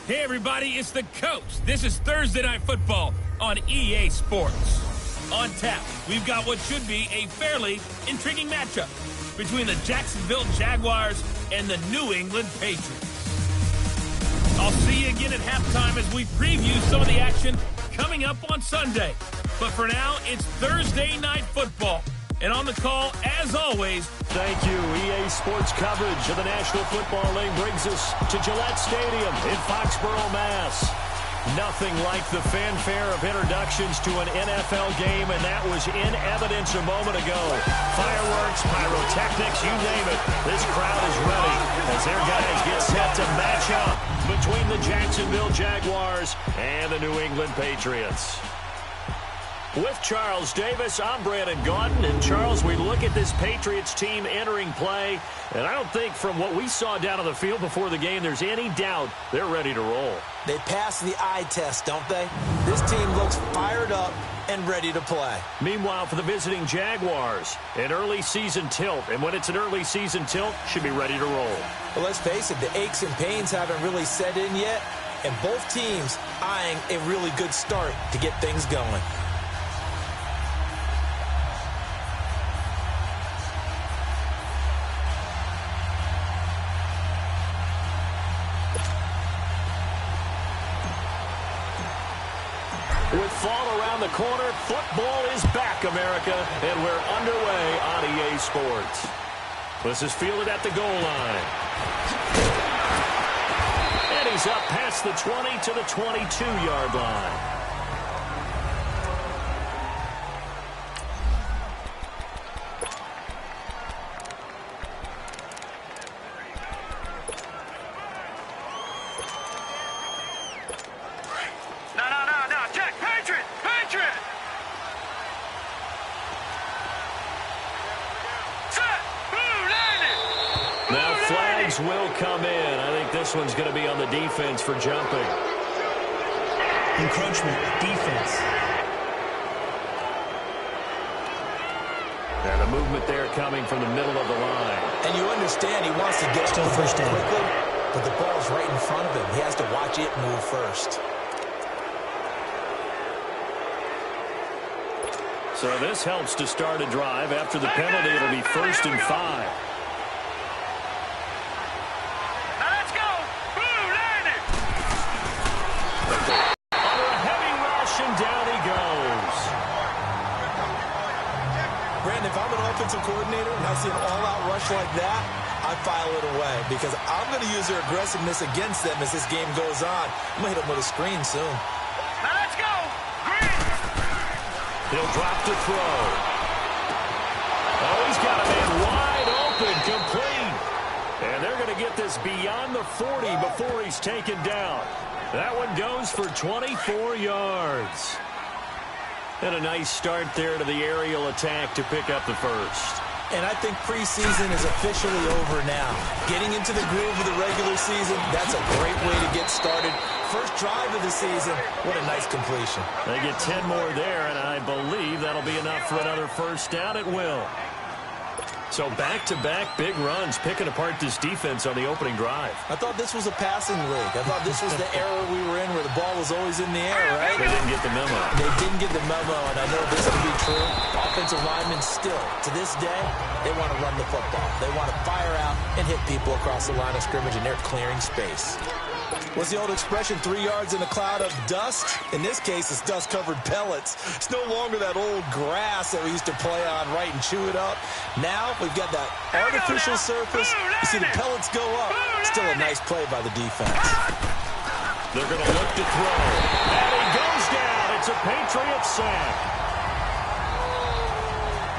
Hey everybody, it's the Coach. This is Thursday Night Football on EA Sports. On tap, we've got what should be a fairly intriguing matchup between the Jacksonville Jaguars and the New England Patriots. I'll see you again at halftime as we preview some of the action coming up on Sunday. But for now, it's Thursday Night Football. And on the call, as always, thank you. EA Sports coverage of the National Football League brings us to Gillette Stadium in Foxborough, Mass. Nothing like the fanfare of introductions to an NFL game, and that was in evidence a moment ago. Fireworks, pyrotechnics, you name it. This crowd is ready as their guys get set to match up between the Jacksonville Jaguars and the New England Patriots. With Charles Davis, I'm Brandon Gaudin. And Charles, we look at this Patriots team entering play, and I don't think from what we saw down on the field before the game there's any doubt they're ready to roll. They pass the eye test, don't they? This team looks fired up and ready to play. Meanwhile, for the visiting Jaguars, an early season tilt. And when it's an early season tilt, should be ready to roll. Well, let's face it, the aches and pains haven't really set in yet, and both teams eyeing a really good start to get things going. With fall around the corner, football is back, America, and we're underway on EA Sports. This is fielded at the goal line. And he's up past the 20 to the 22-yard line. Will come in. I think this one's going to be on the defense for jumping. Encroachment, defense. And a movement there coming from the middle of the line. And you understand he wants to get to the first down quickly, but the ball's right in front of him. He has to watch it move first. So this helps to start a drive. After the penalty, it'll be 1st and 5. If I'm an offensive coordinator and I see an all-out rush like that, I file it away because I'm going to use their aggressiveness against them as this game goes on. I'm going to hit them with a screen soon. Now let's go! Green! He'll drop to throw. Oh, he's got a man wide open, complete. And they're going to get this beyond the 40 before he's taken down. That one goes for 24 yards. And a nice start there to the aerial attack to pick up the first. And I think preseason is officially over now. Getting into the groove of the regular season, that's a great way to get started. First drive of the season, what a nice completion. They get 10 more there, and I believe that'll be enough for another first down. It will. So back-to-back big runs, picking apart this defense on the opening drive. I thought this was a passing league. I thought this was the era we were in where the ball was always in the air, right? They didn't get the memo. They didn't get the memo, and I know this to be true. Offensive linemen still, to this day, they want to run the football. They want to fire out and hit people across the line of scrimmage, and they're clearing space. What's the old expression, 3 yards in a cloud of dust? In this case, it's dust-covered pellets. It's no longer that old grass that we used to play on, right, and chew it up. Now we've got that artificial surface. You see the pellets go up. Still a nice play by the defense. They're going to look to throw. And he goes down. It's a Patriot sack.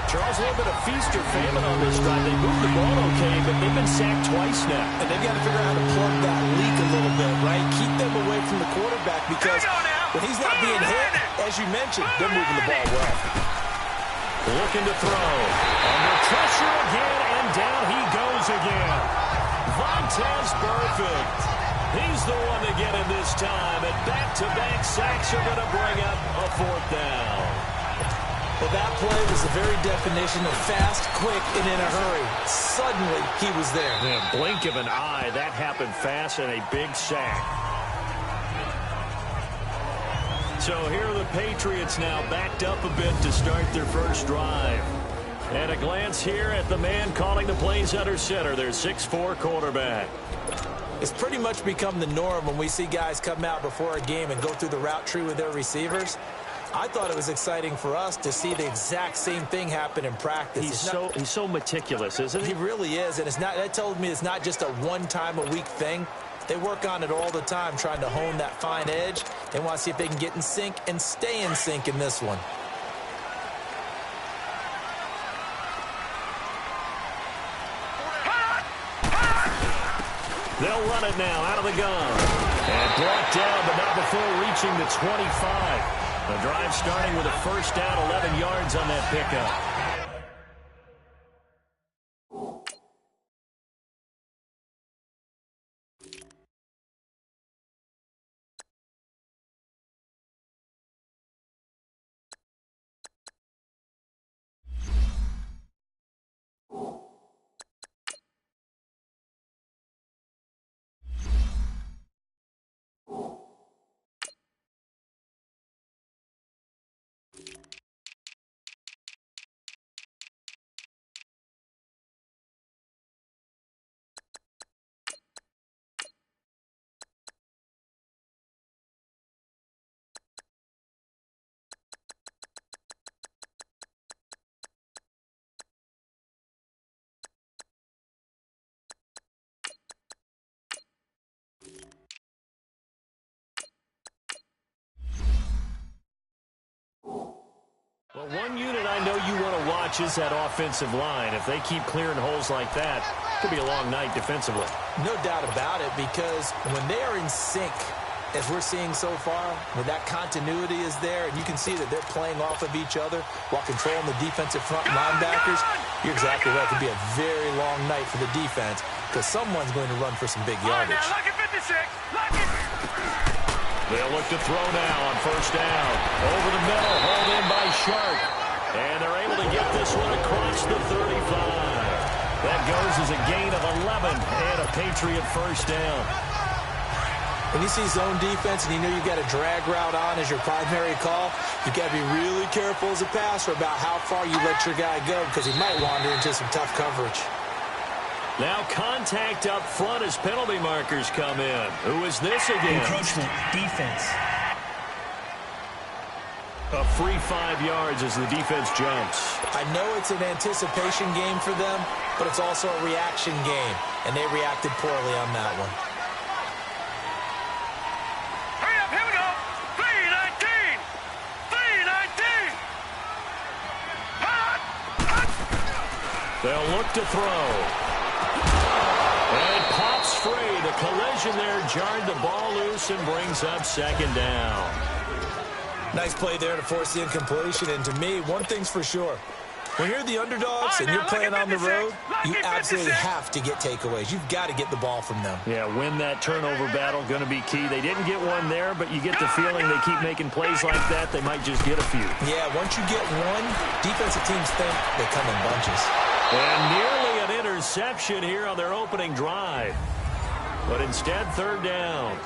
Charles, a little bit of feast or famine on this drive. They moved the ball okay, but they've been sacked twice now. And they've got to figure out how to plug that leak a little bit, right? Keep them away from the quarterback because when he's not being hit, as you mentioned, they're moving the ball well. Looking to throw. Under pressure again, and down he goes again. Vontaze Burfict. He's the one to get him this time, and back-to-back sacks are going to bring up a 4th down. Well, that play was the very definition of fast, quick, and in a hurry. Suddenly, he was there. In a blink of an eye, that happened fast and a big sack. So here are the Patriots now backed up a bit to start their first drive. And a glance here at the man calling the plays under center, their 6'4" quarterback. It's pretty much become the norm when we see guys come out before a game and go through the route tree with their receivers. I thought it was exciting for us to see the exact same thing happen in practice. He's so meticulous, isn't he? He really is, and that told me it's not just a one-time-a-week thing. They work on it all the time, trying to hone that fine edge. They want to see if they can get in sync and stay in sync in this one. They'll run it now out of the gun. And brought down, but not before reaching the 25. The drive starting with a first down, 11 yards on that pickup. Well, one unit I know you want to watch is that offensive line. If they keep clearing holes like that, it could be a long night defensively. No doubt about it, because when they are in sync, as we're seeing so far, when that continuity is there, and you can see that they're playing off of each other while controlling the defensive front linebackers, you're exactly right. It could be a very long night for the defense, because someone's going to run for some big yardage. Lock it 56. Lock it. They'll look to throw now on first down. Over the middle, hauled in by Sharp. And they're able to get this one across the 35. That goes as a gain of 11 and a Patriot first down. When you see zone defense and you know you've got a drag route on as your primary call, you've got to be really careful as a passer about how far you let your guy go, because he might wander into some tough coverage. Now contact up front as penalty markers come in. Who is this again? Encroachment, defense. A free 5 yards as the defense jumps. I know it's an anticipation game for them, but it's also a reaction game, and they reacted poorly on that one. Hurry up, here we go. 3-19. 3-19. They'll look to throw. And it pops free. The collision there jarred the ball loose and brings up second down. Nice play there to force the incompletion. And to me, one thing's for sure. When you're the underdogs and you're playing on the road, you absolutely have to get takeaways. You've got to get the ball from them. Yeah, win that turnover battle, going to be key. They didn't get one there, but you get the feeling they keep making plays like that, they might just get a few. Yeah, once you get one, defensive teams think they come in bunches. And nearly an interception here on their opening drive. But instead, third down.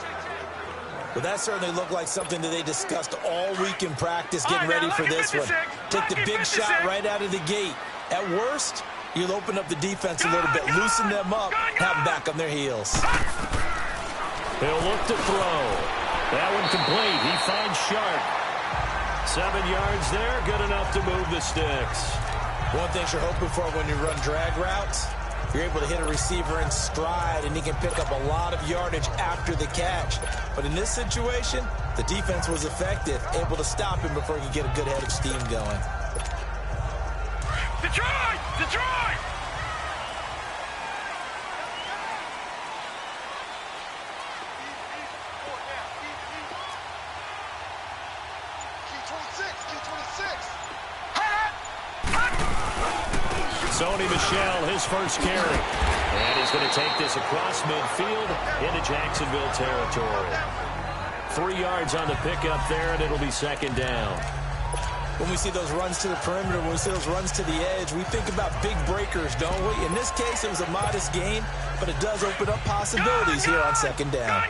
Well, that certainly looked like something that they discussed all week in practice, getting ready for this one. Take the big shot right out of the gate. At worst, you'll open up the defense a little bit, loosen them up, have them back on their heels. He'll look to throw. That one complete. He finds Sharp. 7 yards there, good enough to move the sticks. One thing you're hoping for when you run drag routes, you're able to hit a receiver in stride, and he can pick up a lot of yardage after the catch. But in this situation, the defense was effective, able to stop him before he could get a good head of steam going. Detroit! Detroit! Sony Michel, his first carry. And he's going to take this across midfield into Jacksonville territory. 3 yards on the pickup there, and it'll be second down. When we see those runs to the perimeter, when we see those runs to the edge, we think about big breakers, don't we? In this case, it was a modest gain, but it does open up possibilities here on second down.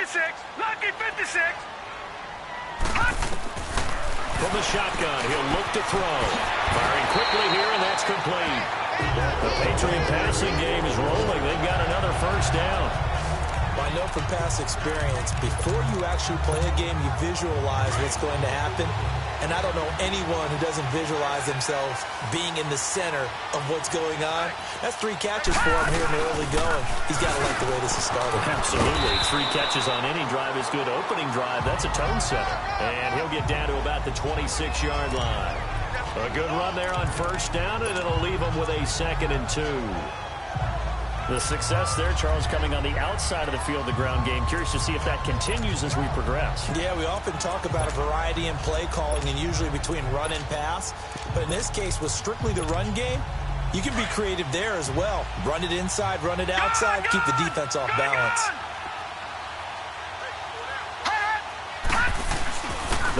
56. Lucky 56. From the shotgun, he'll look to throw. Firing quickly here, and that's complete. The Patriot passing game is rolling. They've got another first down. Well, I know from past experience, before you actually play a game, you visualize what's going to happen. And I don't know anyone who doesn't visualize themselves being in the center of what's going on. That's 3 catches for him here in the early going. He's got to like the way this is started. Absolutely. 3 catches on any drive is good. Opening drive, that's a tone setter. And he'll get down to about the 26-yard line. A good run there on first down, and it'll leave him with a 2nd and 2. The success there, Charles, coming on the outside of the field, the ground game. Curious to see if that continues as we progress. Yeah, we often talk about a variety in play calling and usually between run and pass. But in this case, with strictly the run game, you can be creative there as well. Run it inside, run it outside, keep the defense off balance.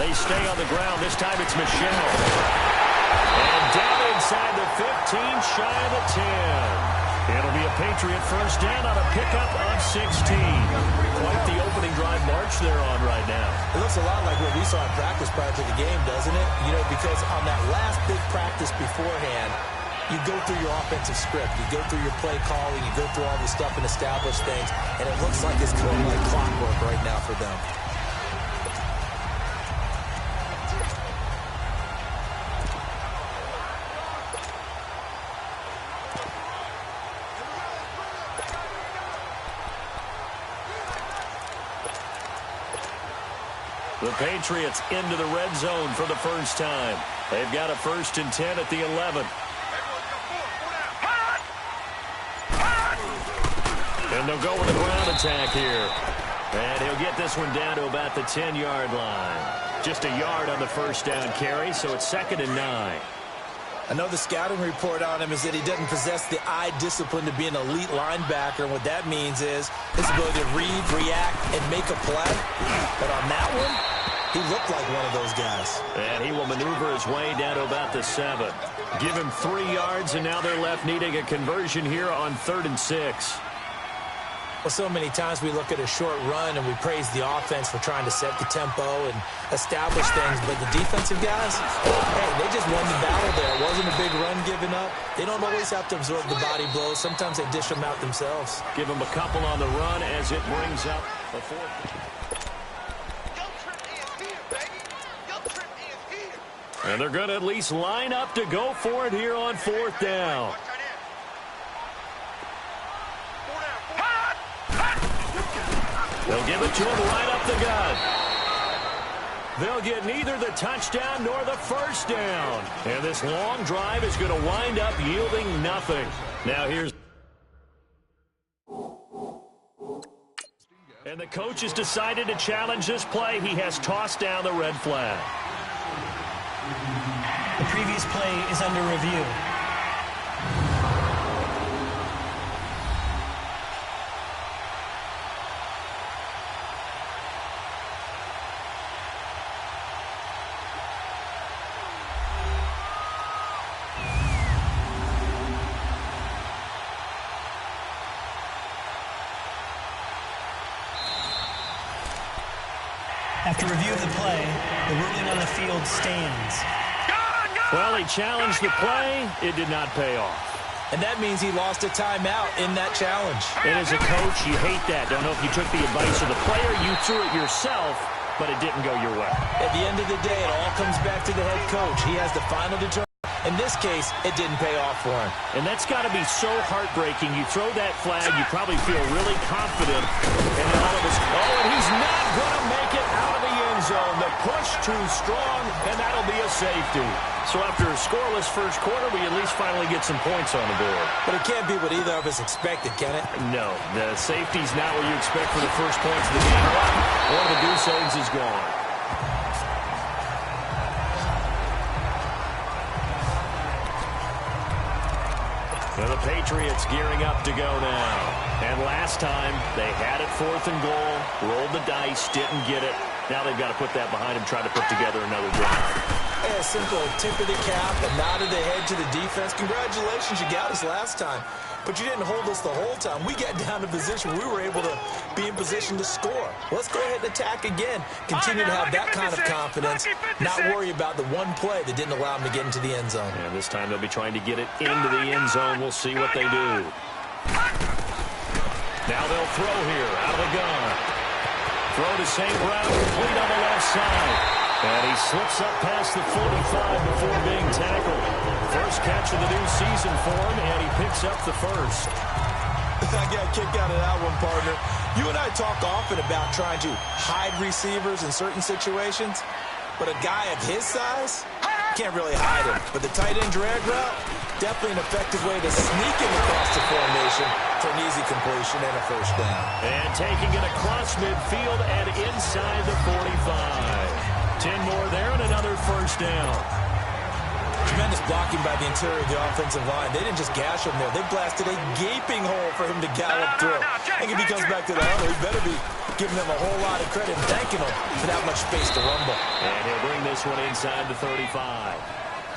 They stay on the ground. This time it's Michelle. And down inside the 15, shy of the 10. It'll be a Patriot first down on a pickup of 16. Quite the opening drive march they're on right now. It looks a lot like what we saw in practice prior to the game, doesn't it? You know, because on that last big practice beforehand, you go through your offensive script. You go through your play calling. You go through all this stuff and establish things. And it looks like it's going like clockwork right now for them. The Patriots into the red zone for the first time. They've got a 1st and 10 at the 11. And they'll go with a ground attack here. And he'll get this one down to about the 10-yard line. Just a yard on the first down carry, so it's 2nd and 9. I know the scouting report on him is that he doesn't possess the eye discipline to be an elite linebacker. And what that means is his ability to read, react, and make a play. But on that one, he looked like one of those guys. And he will maneuver his way down to about the 7. Give him 3 yards, and now they're left needing a conversion here on 3rd and 6. Well, so many times we look at a short run and we praise the offense for trying to set the tempo and establish things. But the defensive guys, hey, they just won the battle there. It wasn't a big run given up. They don't always have to absorb the body blows. Sometimes they dish them out themselves. Give them a couple on the run as it brings up the 4th. And they're going to at least line up to go for it here on 4th down. They'll give it to him right up the gut. They'll get neither the touchdown nor the first down. And this long drive is going to wind up yielding nothing. Now here's... And the coach has decided to challenge this play. He has tossed down the red flag. The previous play is under review. After review of the play, the ruling on the field stands. Well, he challenged the play. It did not pay off. And that means he lost a timeout in that challenge. And as a coach, you hate that. Don't know if you took the advice of the player, you threw it yourself, but it didn't go your way. At the end of the day, it all comes back to the head coach. He has the final determination. In this case, it didn't pay off for him. And that's got to be so heartbreaking. You throw that flag, you probably feel really confident. And then all of a sudden, oh, and he's not going to make it out of the end zone. The push too strong, and that'll be a safety. So after a scoreless first quarter, we at least finally get some points on the board. But it can't be what either of us expected, can it? No, the safety's not what you expect for the first points of the game. One of the goose eggs is gone. And the Patriots gearing up to go now. And last time, they had it 4th and goal, rolled the dice, didn't get it. Now they've got to put that behind them, try to put together another drive. A simple tip of the cap, a nod of the head to the defense. Congratulations, you got us last time. But you didn't hold us the whole time. We got down to position. We were able to be in position to score. Let's go ahead and attack again. Continue to have that kind of confidence. Not worry about the one play that didn't allow them to get into the end zone. And this time they'll be trying to get it into the end zone. We'll see what they do. Now they'll throw here out of the gun. Throw to St. Brown, complete on the left side. And he slips up past the 45 before being tackled. First catch of the new season for him, and he picks up the first. I got a kick out of that one, partner. You and I talk often about trying to hide receivers in certain situations, but a guy of his size, can't really hide him. But the tight end drag route, definitely an effective way to sneak him across the formation for an easy completion and a first down. And taking it across midfield and inside the 45. 10 more there and another first down. Tremendous blocking by the interior of the offensive line. They didn't just gash him there. They blasted a gaping hole for him to gallop through. I think if he comes back to the huddle, he better be giving them a whole lot of credit and thanking them for that much space to rumble. And he'll bring this one inside the 35.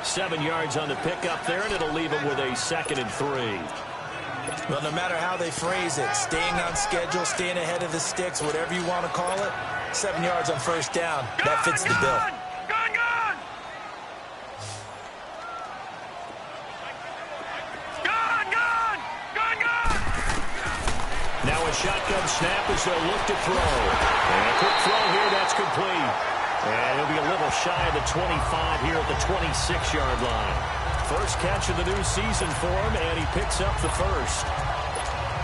7 yards on the pickup there, and it'll leave him with a 2nd and 3. Well, no matter how they phrase it, staying on schedule, staying ahead of the sticks, whatever you want to call it, 7 yards on first down, that fits the bill. Now a shotgun snap as they'll look to throw. And a quick throw here, that's complete. And he'll be a little shy of the 25 here at the 26-yard line. First catch of the new season for him, and he picks up the first.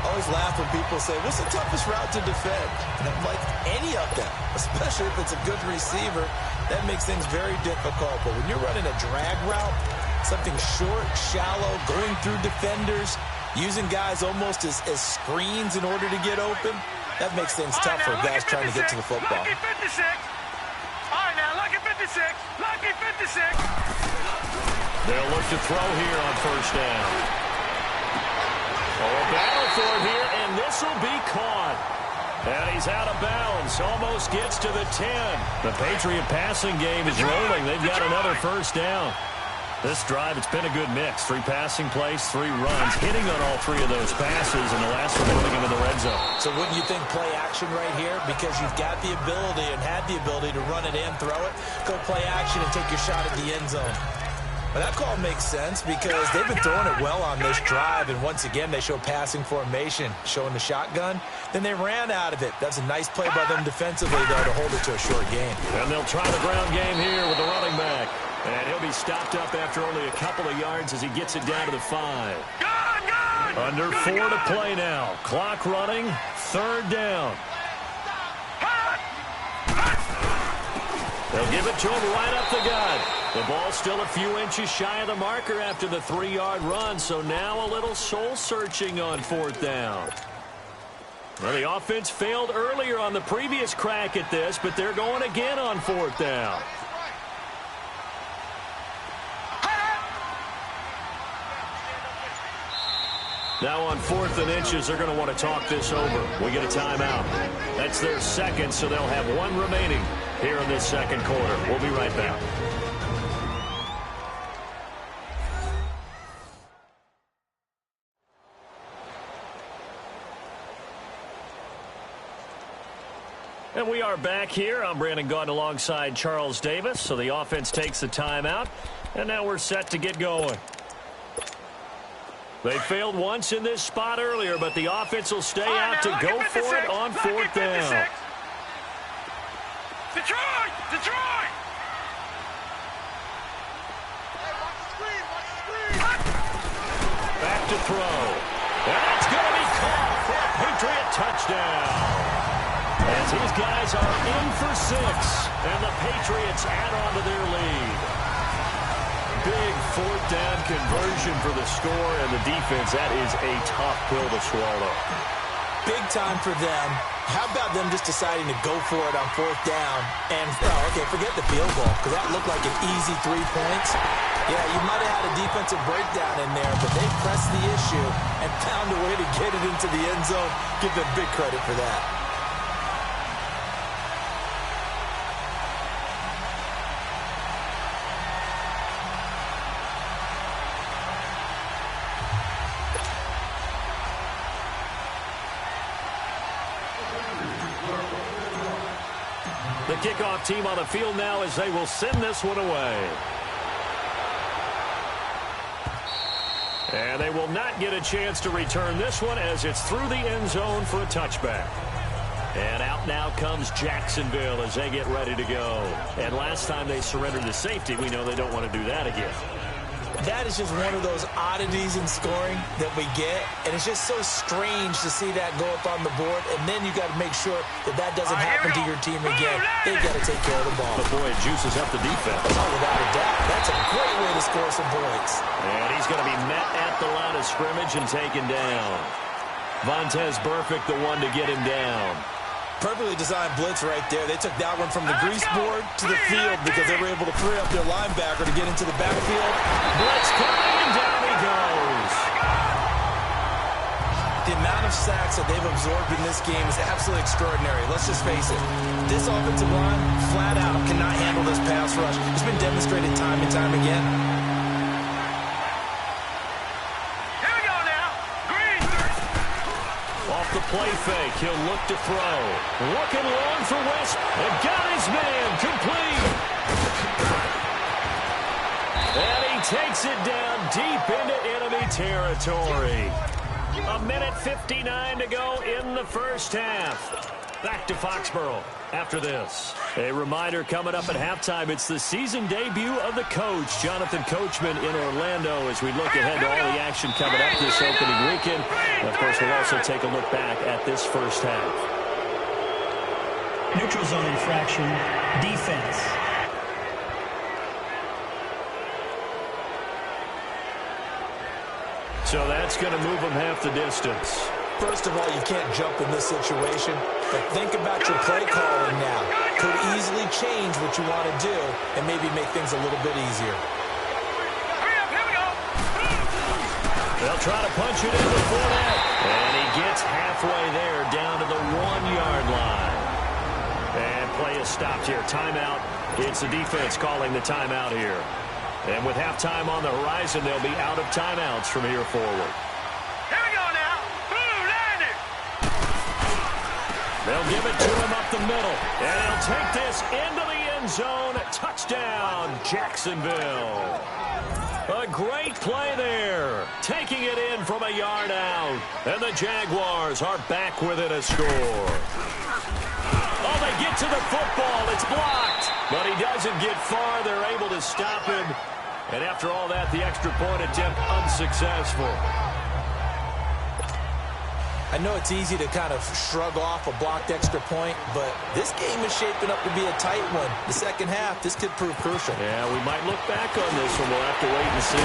Always laugh when people say, what's the toughest route to defend? And I'm like, any of them, especially if it's a good receiver, that makes things very difficult. But when you're running a drag route, something short, shallow, going through defenders, using guys almost as screens in order to get open, that makes things tough for guys trying to get to the football. Lucky 56. All right, now, lucky 56. Lucky 56. They'll look to throw here on first down. Oh, a battle for it here, and this will be caught. And he's out of bounds. Almost gets to the 10. The Patriot passing game is rolling. They've got another first down. This drive, it's been a good mix. 3 passing plays, 3 runs, hitting on all 3 of those passes, and the last one putting him in the red zone. So wouldn't you think play action right here? Because you've got the ability and had the ability to run it in, throw it, go play action and take your shot at the end zone. But that call makes sense because they've been throwing it well on this drive, and once again they show passing formation, showing the shotgun. Then they ran out of it. That's a nice play by them defensively, though, to hold it to a short game. And they'll try the ground game here with the running back. And he'll be stopped up after only a couple of yards as he gets it down to the 5. Under 4 to play now. Clock running, 3rd down. They'll give it to him right up the gut. The ball still a few inches shy of the marker after the 3-yard run, so now a little soul-searching on 4th down. Well, the offense failed earlier on the previous crack at this, but they're going again on 4th down. Now on 4th and inches, they're going to want to talk this over. We get a timeout. That's their 2nd, so they'll have 1 remaining here in this 2nd quarter. We'll be right back. And we are back here. I'm Brandon Gaudin alongside Charles Davis. So the offense takes the timeout, and now we're set to get going. They failed once in this spot earlier, but the offense will stay out to go for it on 4th down. Detroit! Detroit! Back to throw. And it's going to be caught for a Patriot touchdown. As these guys are in for 6, and the Patriots add on to their lead. Big 4th down conversion for the score, and the defense, that is a tough pill to swallow. Big time for them. How about them just deciding to go for it on 4th down? And, okay, forget the field goal, because that looked like an easy 3 points. Yeah, you might have had a defensive breakdown in there, but they pressed the issue and found a way to get it into the end zone. Give them big credit for that. The kickoff team on the field now as they will send this one away. And they will not get a chance to return this one as it's through the end zone for a touchback. And out now comes Jacksonville as they get ready to go. And last time they surrendered to safety, we know they don't want to do that again. That is just one of those oddities in scoring that we get, and it's just so strange to see that go up on the board, and then you got to make sure that that doesn't happen to your team again. They've got to take care of the ball. But boy, it juices up the defense. Oh, without a doubt. That's a great way to score some points. And he's going to be met at the line of scrimmage and taken down. Vontez Burfict, the one to get him down. Perfectly designed blitz right there. They took that one from the grease board to the field because they were able to free up their linebacker to get into the backfield. Blitz coming, and down he goes. The amount of sacks that they've absorbed in this game is absolutely extraordinary. Let's just face it. This offensive line, flat out, cannot handle this pass rush. It's been demonstrated time and time again. The play fake. He'll look to throw. Looking long for West. And got his man complete. And he takes it down deep into enemy territory. 1:59 to go in the first half. Back to Foxborough after this. A reminder coming up at halftime. It's the season debut of the coach, Jonathan Coachman, in Orlando, as we look ahead to all the action coming up this opening weekend. And of course, we'll also take a look back at this first half. Neutral zone infraction, defense. So that's going to move them half the distance. First of all, you can't jump in this situation, but think about your play calling now. Could easily change what you want to do and maybe make things a little bit easier. They'll try to punch it in before that. And he gets halfway there down to the 1-yard line. And play is stopped here. Timeout. It's the defense calling the timeout here. And with halftime on the horizon, they'll be out of timeouts from here forward. They'll give it to him up the middle. And he'll take this into the end zone. Touchdown, Jacksonville. A great play there. Taking it in from a yard out. And the Jaguars are back within a score. Oh, they get to the football. It's blocked. But he doesn't get far. They're able to stop him. And after all that, the extra point attempt unsuccessful. I know it's easy to kind of shrug off a blocked extra point, but this game is shaping up to be a tight one. The second half, this could prove crucial. Yeah, we might look back on this one. We'll have to wait and see.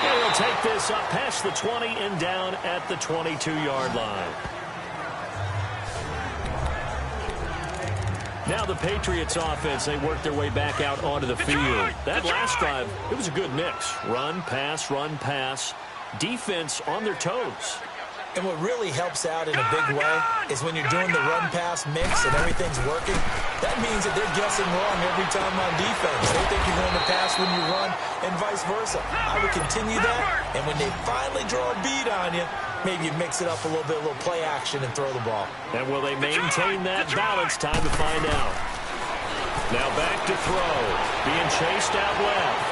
And he'll take this up past the 20 and down at the 22-yard line. Now the Patriots offense, they work their way back out onto the field. That last drive, it was a good mix. Run, pass, defense on their toes. And what really helps out in a big way is when you're doing the run-pass mix and everything's working, that means that they're guessing wrong every time on defense. They think you're going to pass when you run and vice versa. I would continue that, and when they finally draw a bead on you, maybe you mix it up a little bit, a little play action, and throw the ball. And will they maintain that balance? Time to find out. Now back to throw. Being chased out left.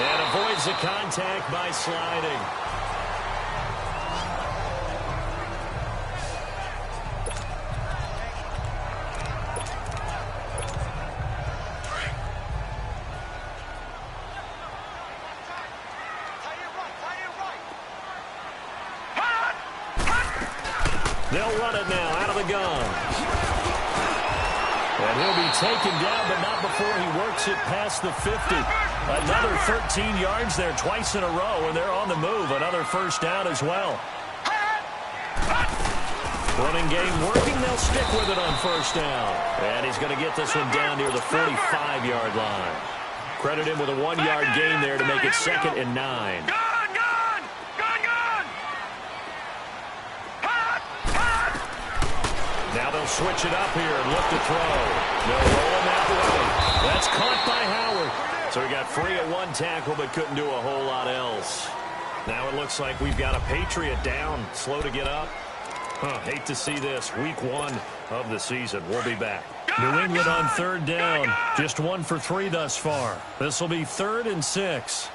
And avoids the contact by sliding. They'll run it now out of the gun. And he'll be taken down, but not before he works it past the 50. Another 13 yards there twice in a row, and they're on the move. Another first down as well. Running game working. They'll stick with it on first down. And he's going to get this one down near the 45-yard line. Credit him with a 1-yard gain there to make it 2nd and 9. Now they'll switch it up here and look to throw. They'll roll him that way. That's caught by Howard. So he got free at one tackle but couldn't do a whole lot else. Now it looks like we've got a Patriot down, slow to get up. Hate to see this. Week 1 of the season. We'll be back. New England on third down. Just 1 for 3 thus far. This will be 3rd and 6.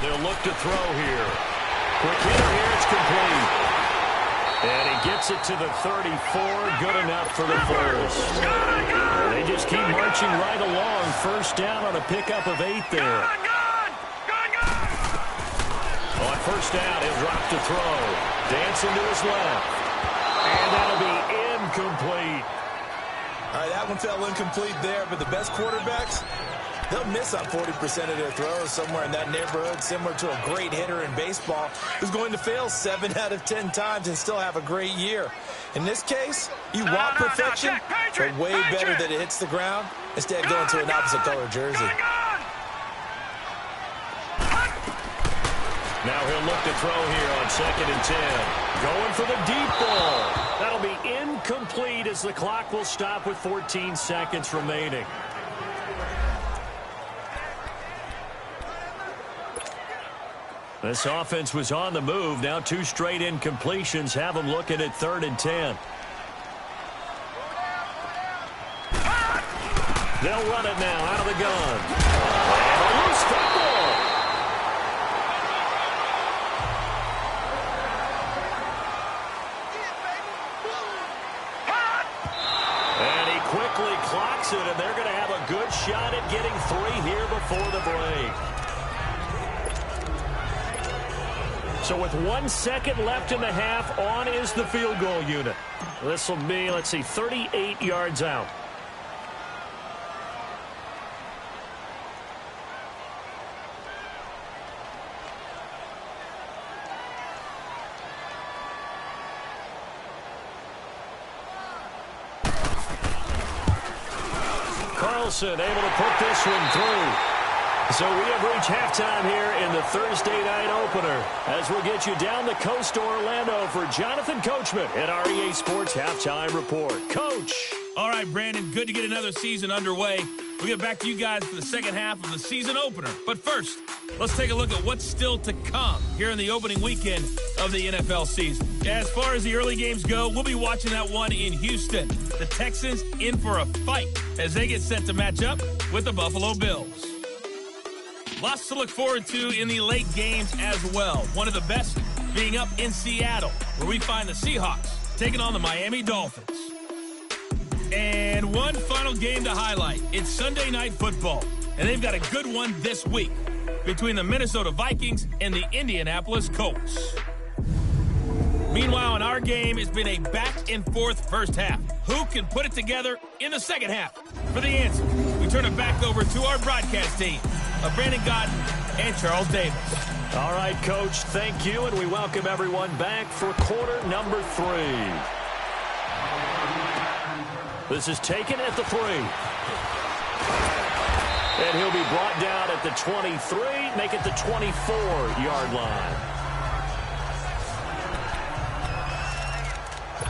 They'll look to throw here. Quick hitter here. It's complete. And he gets it to the 34. Good enough for the first. And they just keep marching right along. First down on a pickup of 8 there. On first down, he'll drop to throw. Dancing to his left. And that'll be incomplete. All right, that one fell incomplete there, but the best quarterbacks, they'll miss on 40% of their throws somewhere in that neighborhood, similar to a great hitter in baseball who's going to fail 7 out of 10 times and still have a great year. In this case, you want perfection, but way better that it hits the ground instead of going to an opposite color jersey. Now he'll look to throw here on 2nd and 10. Going for the deep ball. That'll be incomplete as the clock will stop with 14 seconds remaining. This offense was on the move. Now 2 straight incompletions have them looking at 3rd and 10. They'll run it now out of the gun. And a loose football. And he quickly clocks it, and they're going to have a good shot at getting 3 here before the break. So with 1 second left in the half, on is the field goal unit. This will be, 38 yards out. Carlson able to put this one through. So we have reached halftime here in the Thursday night opener as we'll get you down the coast to Orlando for Jonathan Coachman at our EA Sports Halftime Report. Coach. All right, Brandon, good to get another season underway. We'll get back to you guys for the second half of the season opener. But first, let's take a look at what's still to come here in the opening weekend of the NFL season. As far as the early games go, we'll be watching that one in Houston. The Texans in for a fight as they get set to match up with the Buffalo Bills. Lots to look forward to in the late games as well. One of the best being up in Seattle, where we find the Seahawks taking on the Miami Dolphins. And one final game to highlight. It's Sunday Night Football, and they've got a good one this week between the Minnesota Vikings and the Indianapolis Colts. Meanwhile, in our game, it's been a back-and-forth first half. Who can put it together in the second half? For the answer, we turn it back over to our broadcast team of Brandon Godden and Charles Davis. All right, Coach, thank you, and we welcome everyone back for quarter number 3. This is taken at the 3. And he'll be brought down at the 23, make it the 24-yard line.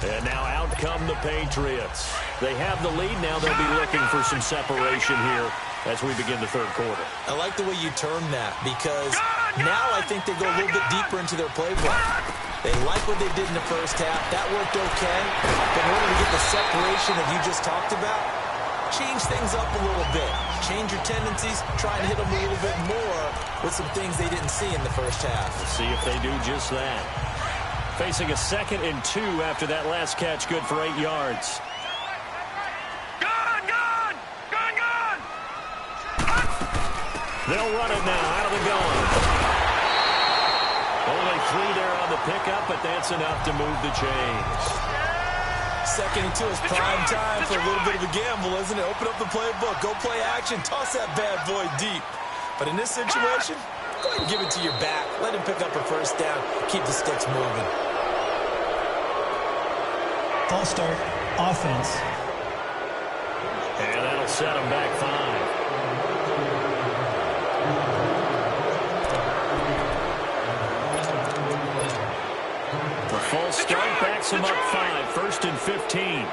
And now out come the Patriots. They have the lead. Now they'll be looking for some separation here as we begin the third quarter. I like the way you term that because now I think they go a little bit deeper into their playbook. They like what they did in the first half. That worked okay. But in order to get the separation that you just talked about, change things up a little bit. Change your tendencies. Try and hit them a little bit more with some things they didn't see in the first half. Let's see if they do just that. Facing a 2nd and 2 after that last catch, good for 8 yards. They'll run it now out of the gun. Only 3 there on the pickup, but that's enough to move the chains. 2nd and 2 is prime time for a little bit of a gamble, isn't it? Open up the playbook, go play action, toss that bad boy deep. But in this situation, go ahead and give it to your back. Let him pick up a first down. Keep the sticks moving. False start, offense. And that'll set him back 5. The false start backs him up 5. 1st and 15.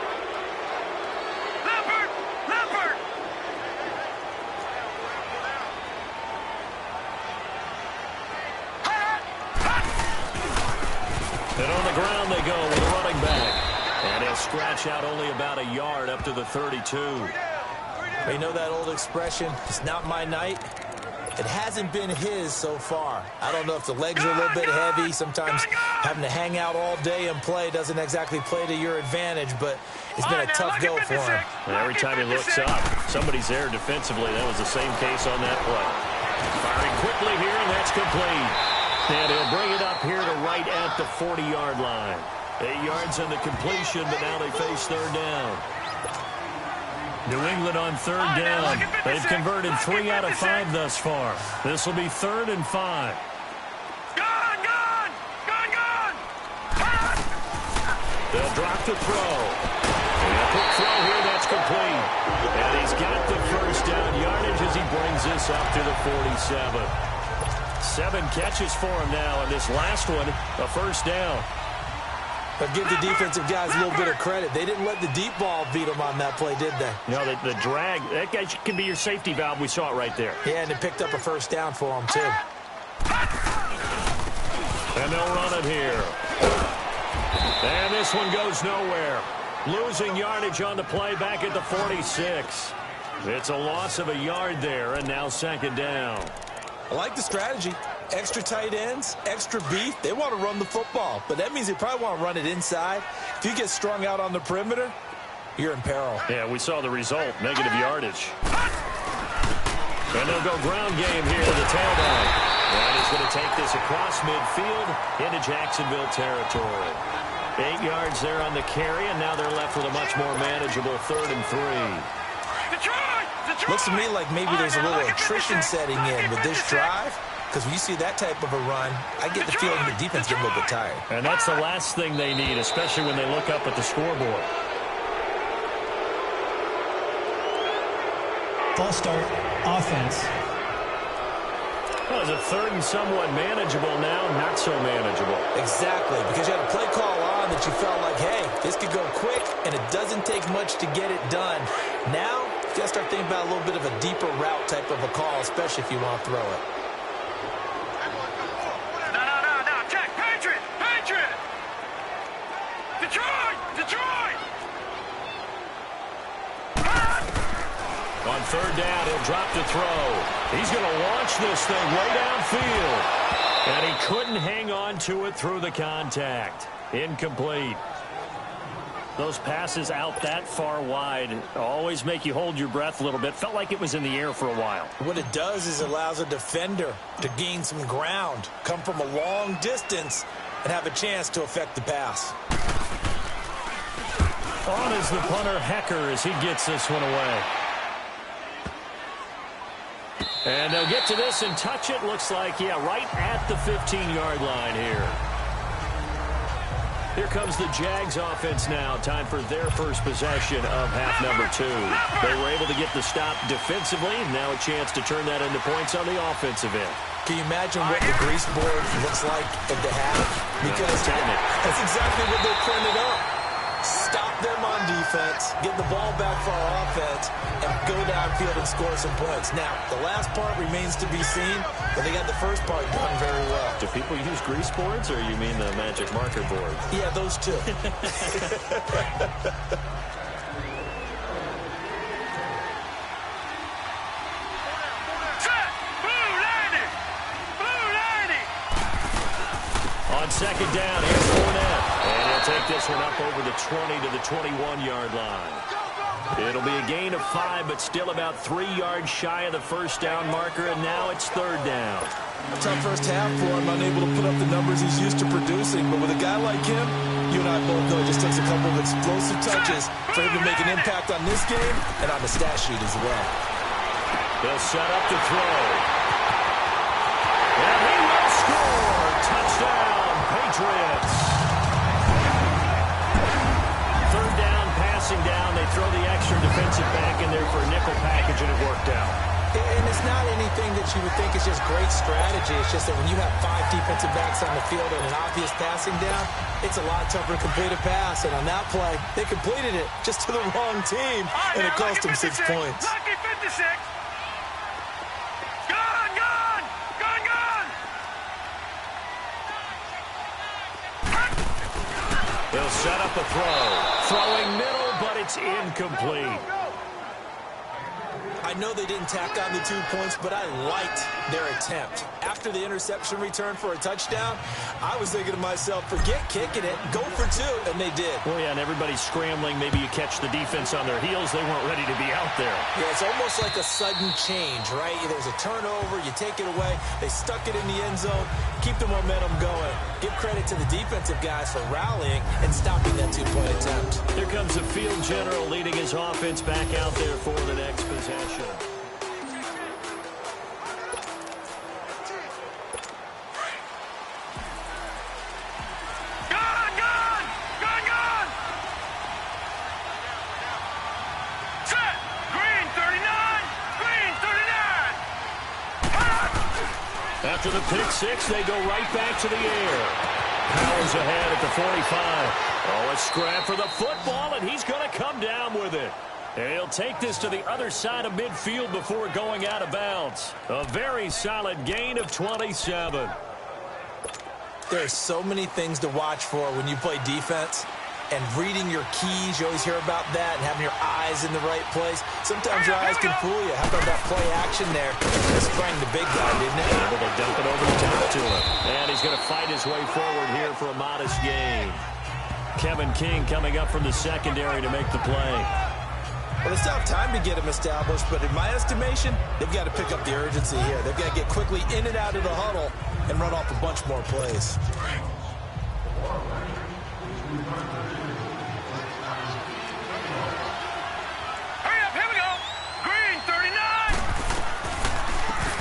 And on the ground they go with a running back. scratch out only about a yard up to the 32. You know that old expression, it's not my night? It hasn't been his so far. I don't know if the legs are a little bit heavy. Sometimes having to hang out all day and play doesn't exactly play to your advantage, but it's been a tough go for him. And every time he looks up, somebody's there defensively. That was the same case on that play. Firing quickly here, and that's complete. And he'll bring it up here to right at the 40-yard line. 8 yards on the completion, but now they face third down. New England on third down. They've converted 3 out of 5 thus far. This will be 3rd and 5. Gone! They'll drop the throw. And a quick throw here, that's complete. And he's got the first down yardage as he brings this up to the 47. 7 catches for him now, and this last one, a first down. But give the defensive guys a little bit of credit. They didn't let the deep ball beat them on that play, did they? No, the drag, that guy can be your safety valve. We saw it right there. Yeah, and they picked up a first down for them, too. And they'll run it here. And this one goes nowhere. Losing yardage on the play back at the 46. It's a loss of a yard there, and now 2nd down. I like the strategy. Extra tight ends, extra beef. They want to run the football, but that means they probably want to run it inside. If you get strung out on the perimeter, you're in peril. Yeah, we saw the result, negative yardage. And they'll go ground game here to the tailback. And he's going to take this across midfield into Jacksonville territory. 8 yards there on the carry, and now they're left with a much more manageable 3rd and 3. Detroit! Looks to me like maybe there's a little attrition setting in with this drive. Because when you see that type of a run, I get the feeling the defense get a little bit tired. And that's the last thing they need, especially when they look up at the scoreboard. False start, offense. Well, it's a 3rd and somewhat manageable now, not so manageable. Exactly, because you had a play call on that you felt like, hey, this could go quick, and it doesn't take much to get it done. Now, you got to start thinking about a little bit of a deeper route type of a call, especially if you want to throw it. On 3rd down, he'll drop the throw. He's going to launch this thing way downfield. And he couldn't hang on to it through the contact. Incomplete. Those passes out that far wide always make you hold your breath a little bit. Felt like it was in the air for a while. What it does is it allows a defender to gain some ground, come from a long distance, and have a chance to affect the pass. On is the punter, Hecker, as he gets this one away. And they'll get to this and touch it. Looks like, yeah, right at the 15-yard line here. Here comes the Jags offense now. Time for their first possession of half number 2. They were able to get the stop defensively. Now a chance to turn that into points on the offensive end. Can you imagine what the grease board looks like at the half? Because that's exactly what they're printed up. Stop them on defense, get the ball back for our offense, and go downfield and score some points. Now, the last part remains to be seen, but they got the first part done very well. Do people use grease boards, or you mean the magic marker board? Yeah, those two. On 2nd down, here's Fournette. And he'll take this one up over the 20 to the 21-yard line. It'll be a gain of 5, but still about 3 yards shy of the first down marker, and now it's 3rd down. Tough first half for him, unable to put up the numbers he's used to producing. But with a guy like him, you and I both know it just takes a couple of explosive touches for him to make an impact on this game and on the stat sheet as well. They'll set up to throw. And he will score. Touchdown, Patriots. 3rd down, passing down. They throw the extra defensive back in there for a nickel package, and it worked out. And it's not anything that you would think is just great strategy. It's just that when you have 5 defensive backs on the field and an obvious passing down, it's a lot tougher to complete a pass. And on that play, they completed it just to the wrong team, and it cost them 6 points. Lucky 56. Gone! He'll set up a throw. Throwing middle, but it's incomplete. I know they didn't tack on the 2 points, but I liked their attempt. After the interception return for a touchdown, I was thinking to myself, forget kicking it, go for 2, and they did. Well, yeah, and everybody's scrambling. Maybe you catch the defense on their heels. They weren't ready to be out there. Yeah, it's almost like a sudden change, right? There's a turnover, you take it away, they stuck it in the end zone, keep the momentum going. Give credit to the defensive guys for rallying and stopping that 2-point attempt. Here comes the field general leading his offense back out there for the next possession. After the pick six, they go right back to the air. Powers ahead at the 45. Oh, a scrap for the football, and he's going to come down with it. And he'll take this to the other side of midfield before going out of bounds. A very solid gain of 27. There's so many things to watch for when you play defense. And reading your keys, you always hear about that, and having your eyes in the right place. Sometimes your eyes can fool you. How about that play action there? It sprang the big guy, didn't it? Able to dump it over the top to him. And he's going to fight his way forward here for a modest gain. Kevin King coming up from the secondary to make the play. Well, they still have time to get him established, but in my estimation, they've got to pick up the urgency here. They've got to get quickly in and out of the huddle and run off a bunch more plays.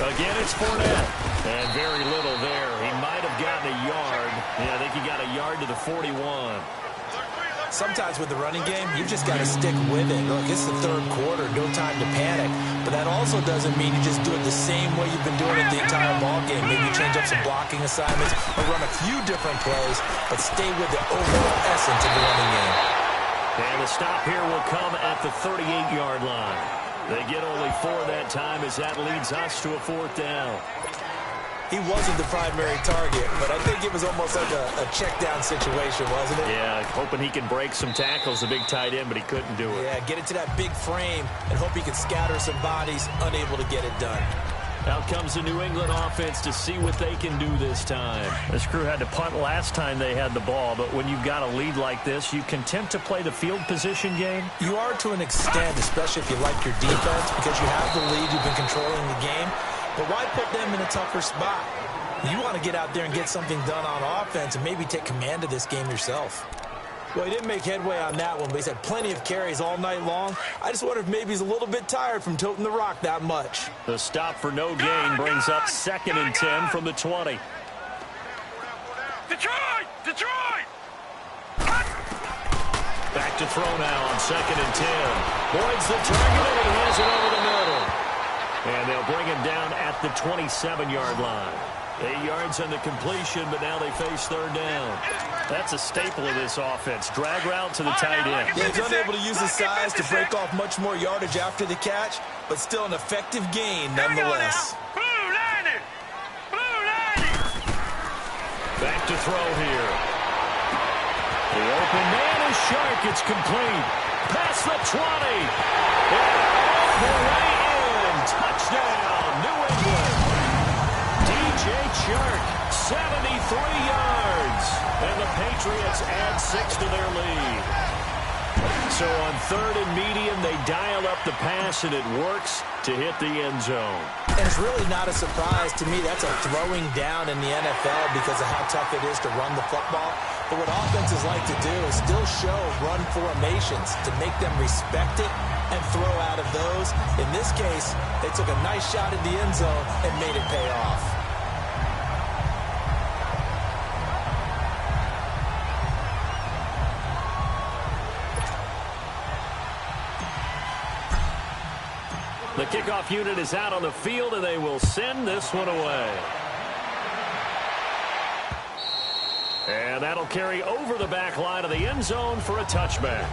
Again, it's Fournette. And very little there. He might have gotten a yard. Yeah, I think he got a yard to the 41. Sometimes with the running game, you've just got to stick with it. Look, it's the third quarter, no time to panic. But that also doesn't mean you just do it the same way you've been doing it the entire ball game. Maybe you change up some blocking assignments or run a few different plays, but stay with the overall essence of the running game. And the stop here will come at the 38-yard line. They get only 4 that time as that leads us to a 4th down. He wasn't the primary target, but I think it was almost like a check-down situation, wasn't it? Yeah, hoping he can break some tackles, a big tight end, but he couldn't do it. Yeah, get into that big frame and hope he can scatter some bodies, unable to get it done. Out comes the New England offense to see what they can do this time. This crew had to punt last time they had the ball, but when you've got a lead like this, you can tend to play the field position game. You are to an extent, especially if you like your defense, because you have the lead, you've been controlling the game. But why put them in a tougher spot? You want to get out there and get something done on offense and maybe take command of this game yourself. Well, he didn't make headway on that one, but he's had plenty of carries all night long. I just wonder if maybe he's a little bit tired from toting the rock that much. The stop for no gain brings up 2nd and 10 from the 20. Detroit! Detroit! Back to throw now on 2nd and 10. Boyd's the target, and he has it over the middle. And they'll bring him down at the 27-yard line. 8 yards on the completion, but now they face 3rd down. That's a staple of this offense. Drag route to the tight end. Yeah, he's unable to use his size to break off much more yardage after the catch, but still an effective gain nonetheless. Back to throw here. The open man is Shark. It's complete. Past the 20. And the way in. Touchdown, New England. DJ Shark, 73 yards. And the Patriots add 6 to their lead. So on 3rd and medium, they dial up the pass, and it works to hit the end zone. And it's really not a surprise to me. That's a throwing down in the NFL because of how tough it is to run the football. But what offenses like to do is still show run formations to make them respect it and throw out of those. In this case, they took a nice shot at the end zone and made it pay off. The kickoff unit is out on the field, and they will send this one away. And that'll carry over the back line of the end zone for a touchback.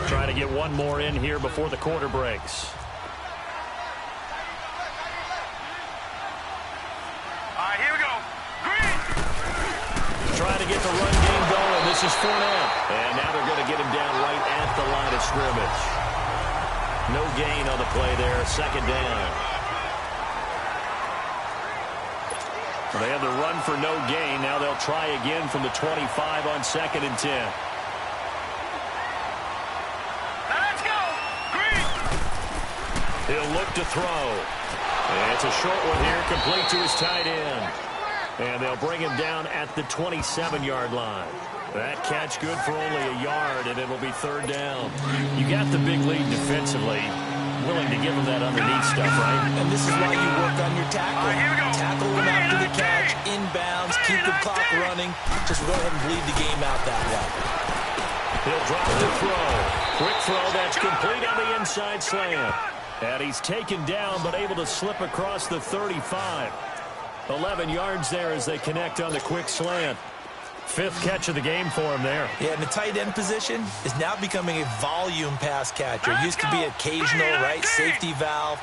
Trying to get one more in here before the quarter breaks. to get the run game going. This is Fournette. And now they're going to get him down right at the line of scrimmage. No gain on the play there. Second down. They have the run for no gain. Now they'll try again from the 25 on 2nd and 10. Let's go. Green. He'll look to throw. And it's a short one here, complete to his tight end. And they'll bring him down at the 27-yard line. That catch good for only a yard, and it'll be 3rd down. You got the big lead defensively. Willing to give him that underneath stuff, right? And this is why you work on your tackle. Here we go. Tackle him after the catch, inbounds, keep the clock running. Just go ahead and bleed the game out that way. He'll drop the throw. Quick throw, that's complete on the inside slant. And he's taken down, but able to slip across the 35. 11 yards there as they connect on the quick slant. 5th catch of the game for him there. Yeah, and the tight end position is now becoming a volume pass catcher. It used to be occasional, right? Safety valve.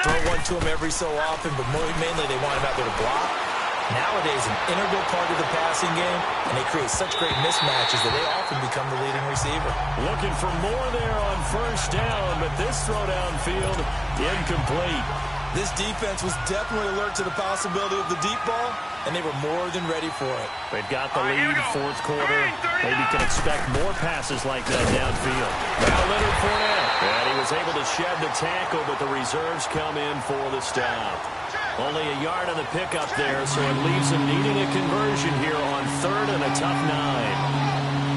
Throw one to him every so often, but mainly they want him out there to block. Nowadays, an integral part of the passing game, and they create such great mismatches that they often become the leading receiver. Looking for more there on 1st down, but this throw downfield incomplete. This defense was definitely alert to the possibility of the deep ball, and they were more than ready for it. They've got the lead, 4th quarter. Maybe can expect more passes like that downfield. Now Leonard Fournette. And he was able to shed the tackle, but the reserves come in for the stop. Only a yard on the pickup there, so it leaves him needing a conversion here on 3rd and a tough 9.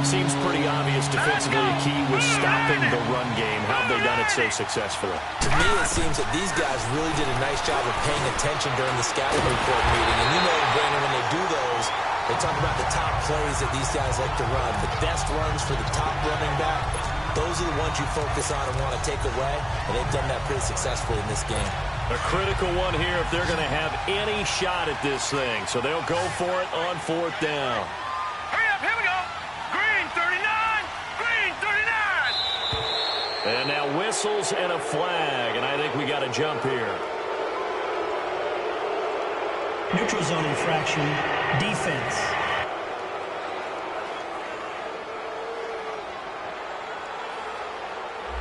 Seems pretty obvious defensively a key was stopping the run game. How have they done it so successfully? To me, it seems that these guys really did a nice job of paying attention during the scouting report meeting. And you know, Brandon, when they do those, they talk about the top plays that these guys like to run. The best runs for the top running back, those are the ones you focus on and want to take away. And they've done that pretty successfully in this game. A critical one here if they're going to have any shot at this thing. So they'll go for it on 4th down. Hurry up, here we go. Green 39. Green 39. And now whistles and a flag. And I think we got a jump here. Neutral zone infraction, defense.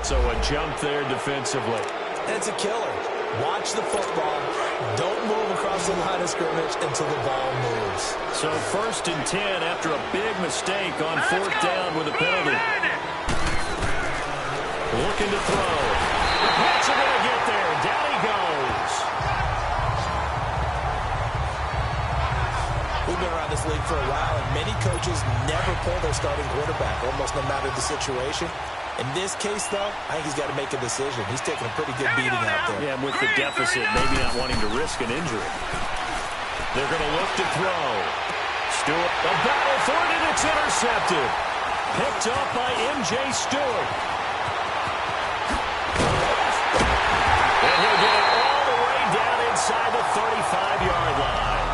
So a jump there defensively. That's a killer. Watch the football. Don't move across the line of scrimmage until the ball moves. So 1st and 10 after a big mistake on 4th down with a penalty. Looking to throw. The Pats are going to get there. Down he goes. We've been around this league for a while, and many coaches never pull their starting quarterback, almost no matter the situation. In this case, though, I think he's got to make a decision. He's taking a pretty good beating out there. Yeah, with the deficit, maybe not wanting to risk an injury. They're going to look to throw. Stewart, a battle for it, and it's intercepted. Picked up by M.J. Stewart. And he'll get it all the way down inside the 35-yard line.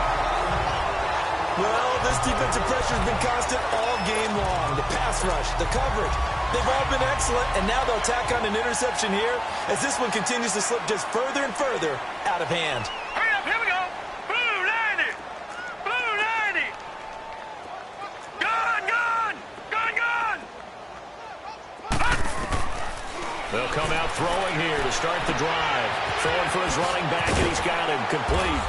Well, this defensive pressure has been constant all game long. The pass rush, the coverage, they've all been excellent, and now they'll tack on an interception here as this one continues to slip just further and further out of hand. Hurry up, here we go. Blue 90. Blue 90. Gone, gone. Gone, gone. They'll come out throwing here to start the drive. Throwing for his running back, and he's got him complete.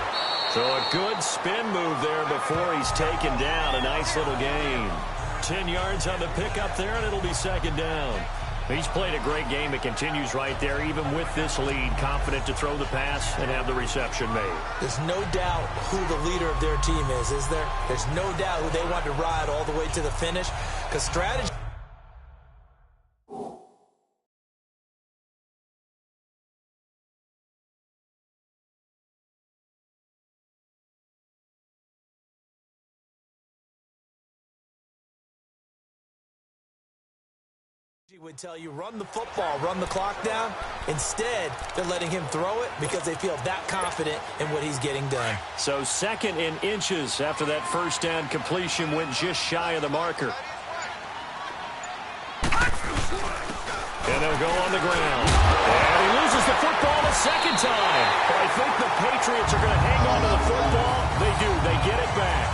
So a good spin move there before he's taken down. A nice little gain. 10 yards on the pickup there, and it'll be 2nd down. He's played a great game. It continues right there, even with this lead. Confident to throw the pass and have the reception made. There's no doubt who the leader of their team is there? There's no doubt who they want to ride all the way to the finish, because strategy would tell you run the football, run the clock down. Instead, they're letting him throw it because they feel that confident in what he's getting done. So 2nd and inches after that 1st down completion went just shy of the marker. And they'll go on the ground. And he loses the football a 2nd time. But I think the Patriots are going to hang on to the football. They do. They get it back.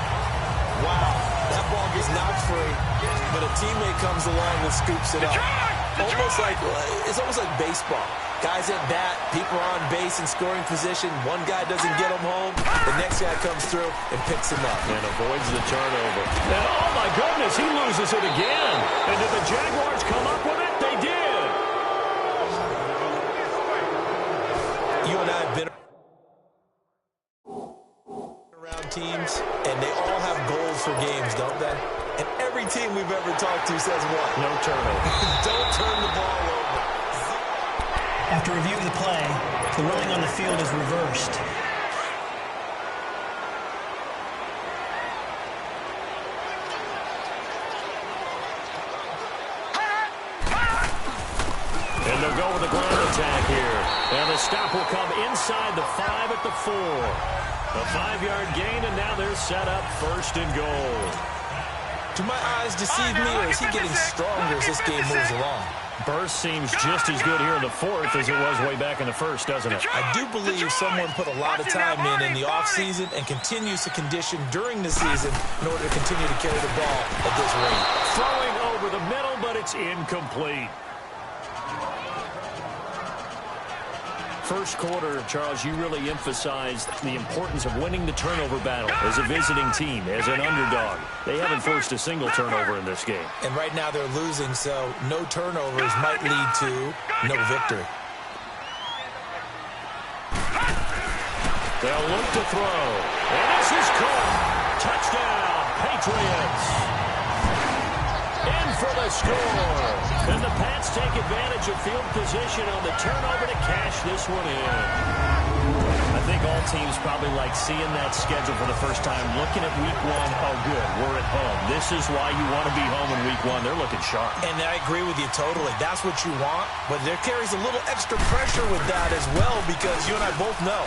Wow. That ball gets knocked free, but a teammate comes along and scoops it up. It's almost like baseball. Guys at bat, people are on base in scoring position. One guy doesn't get him home. The next guy comes through and picks him up. And avoids the turnover. And oh my goodness, he loses it again. And did the Jaguars come up with it? They did. You and I have been around teams, and they all have goals for games, don't they? And every team we've ever talked to says what? No turnover. Don't turn the ball over. After review of the play, the ruling on the field is reversed. And they'll go with the ground attack here. And the stop will come inside the 5 at the 4. A 5-yard gain, and now they're set up 1st and goal. Do my eyes deceive me, or is he getting stronger as this game moves along? Burst seems just as good here in the 4th as it was way back in the 1st, doesn't it? I do believe someone put a lot of time in the offseason and continues to condition during the season in order to continue to carry the ball at this rate. Throwing over the middle, but it's incomplete. First quarter, Charles, you really emphasized the importance of winning the turnover battle as a visiting team, as an underdog. They haven't forced a single turnover in this game. And right now they're losing, so no turnovers might lead to no victory. They'll look to throw. And this is caught. Touchdown, Patriots. In for the score. And the Pats take advantage of field position on the turnover to cash this one in. I think all teams probably like seeing that schedule for the first time, looking at week 1. Oh, good, we're at home. This is why you want to be home in week 1. They're looking sharp. And I agree with you totally. That's what you want. But there carries a little extra pressure with that as well, because you and I both know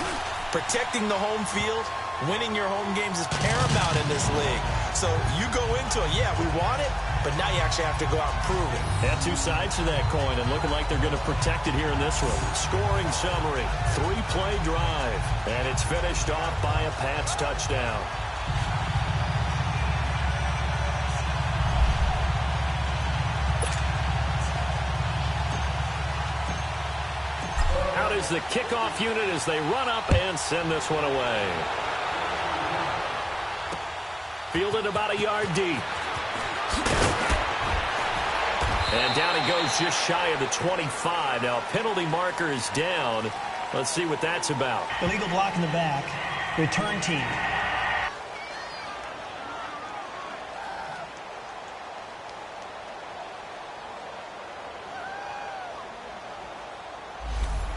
protecting the home field, winning your home games is paramount in this league. So you go into it, yeah, we want it, but now you actually have to go out and prove it. Yeah, 2 sides to that coin, and looking like they're going to protect it here in this one. Scoring summary, 3-play drive, and it's finished off by a Pats touchdown. Out is the kickoff unit as they run up and send this one away. Fielded about a yard deep. And down he goes just shy of the 25. Now a penalty marker is down. Let's see what that's about. Illegal block in the back. Return team.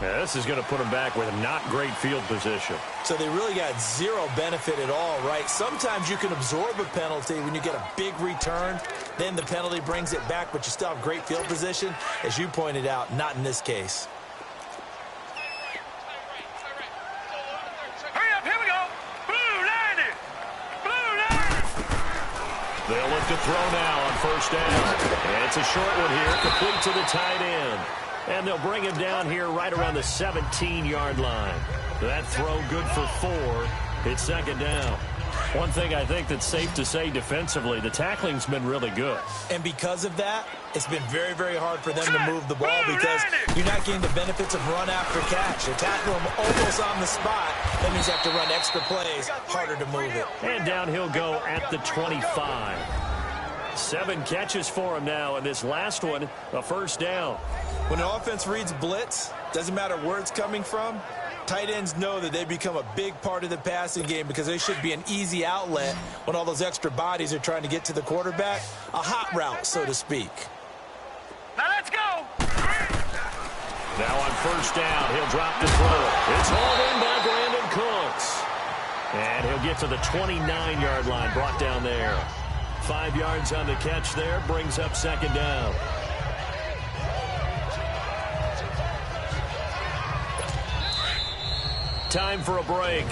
Yeah, this is going to put them back with not great field position. So they really got zero benefit at all, right? Sometimes you can absorb a penalty when you get a big return. Then the penalty brings it back, but you still have great field position. As you pointed out, not in this case. Hurry up, here we go. Blue 90. Blue 90. They'll look to throw now on first down. And it's a short one here, complete to the tight end. And they'll bring him down here right around the 17-yard line. That throw good for 4. It's second down. One thing I think that's safe to say defensively, the tackling's been really good. And because of that, it's been very, very hard for them to move the ball because you're not getting the benefits of run after catch. You tackle them almost on the spot. That means you have to run extra plays, harder to move it. And down he'll go at the 25. 7 catches for him now, and this last one, a first down. When an offense reads blitz, doesn't matter where it's coming from, tight ends know that they become a big part of the passing game because they should be an easy outlet when all those extra bodies are trying to get to the quarterback. A hot route, so to speak. Now let's go. Now on first down, he'll drop the throw. It's hauled in by Brandon Cooks. And he'll get to the 29-yard line, brought down there. 5 yards on the catch there, brings up second down. Time for a break.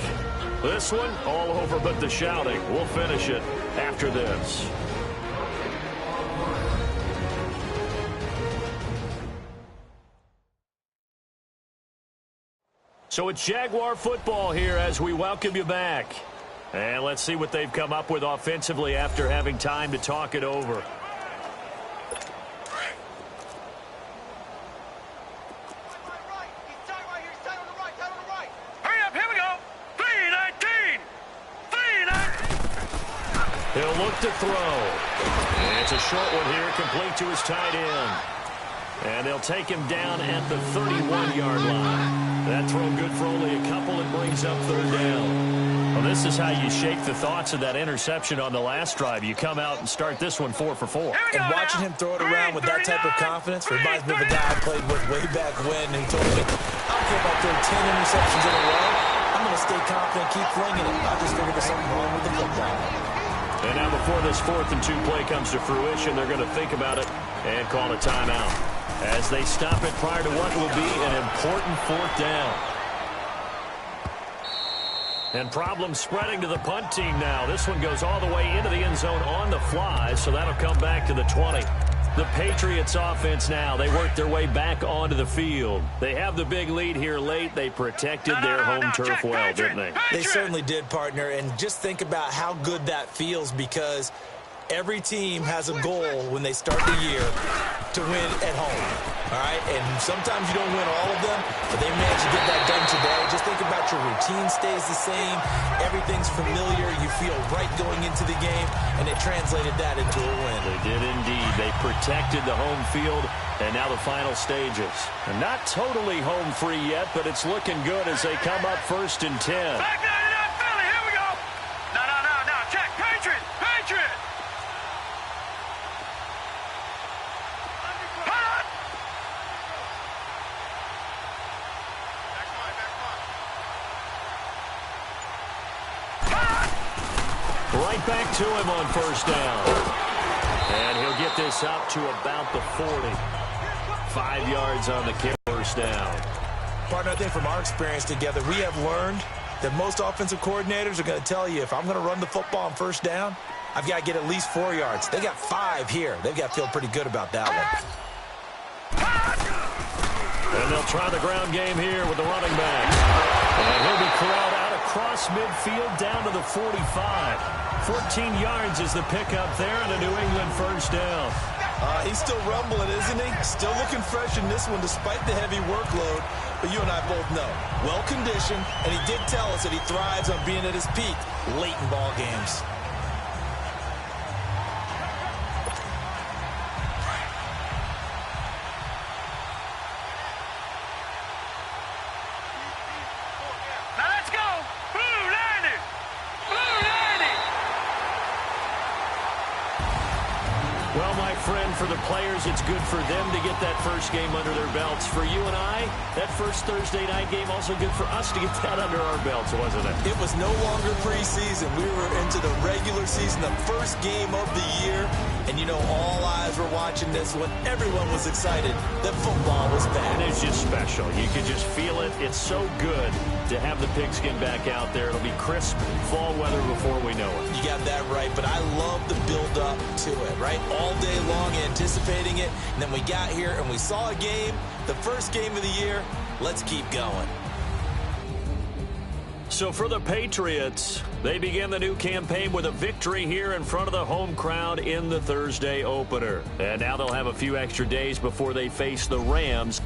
This one, all over but the shouting. We'll finish it after this. So it's Jaguar football here as we welcome you back. And let's see what they've come up with offensively after having time to talk it over. Hurry up, here we go. 3-19. 3-19. He'll look to throw. And it's a short one here, complete to his tight end. And they'll take him down at the 31-yard line. That throw good for only a couple and brings up third down. Well, this is how you shake the thoughts of that interception on the last drive. You come out and start this one 4 for 4. And watching him throw it around with that type of confidence reminds me of a guy I played with way back when who told me, I don't care about throwing 10 interceptions in a row. I'm going to stay confident, keep flinging it. I just figured there's something wrong with the football. And now before this 4th and 2 play comes to fruition, they're going to think about it and call a timeout as they stop it prior to what will be an important 4th down. And problems spreading to the punt team now. This one goes all the way into the end zone on the fly, so that'll come back to the 20. The Patriots offense now, they work their way back onto the field. They have the big lead here late. They protected their home turf well, didn't they? They certainly did, partner, and just think about how good that feels because every team has a goal when they start the year to win at home, all right? And sometimes you don't win all of them, but they managed to get that done today. Just think about your routine stays the same. Everything's familiar. You feel right going into the game, and they translated that into a win. They did indeed. They protected the home field, and now the final stages. And not totally home free yet, but it's looking good as they come up 1st and 10. Back 99 Philly, here we go. No, check. Patriot. Right back to him on 1st down. And he'll get this up to about the 40. 5 yards on the kick, 1st down. Partner, I think from our experience together, we have learned that most offensive coordinators are going to tell you, if I'm going to run the football on 1st down, I've got to get at least 4 yards. They got 5 here. They've got to feel pretty good about that one. And they'll try the ground game here with the running back. And he'll be corralled out across midfield down to the 45. 14 yards is the pickup there and a New England 1st down. He's still rumbling, isn't he? Still looking fresh in this one despite the heavy workload. But you and I both know, well-conditioned, and he did tell us that he thrives on being at his peak late in ball games. Now let's go. Blue 90. Blue 90. Well, my friend, for the players, it's good for them to get that first game under their belts. For you and I, that first Thursday night game also good for us to get that under our belts, wasn't it? It was no longer preseason. We were into the regular season, the first game of the year. And, you know, all eyes were watching this when everyone was excited that football was back. And it's just special. You could just feel it. It's so good to have the pigskin back out there. It'll be crisp fall weather before we know it. You got that right, but I love the build-up to it, right? All day long anticipating it, and then we got here and we saw a game, the first game of the year. Let's keep going. So for the Patriots, they begin the new campaign with a victory here in front of the home crowd in the Thursday opener. And now they'll have a few extra days before they face the Rams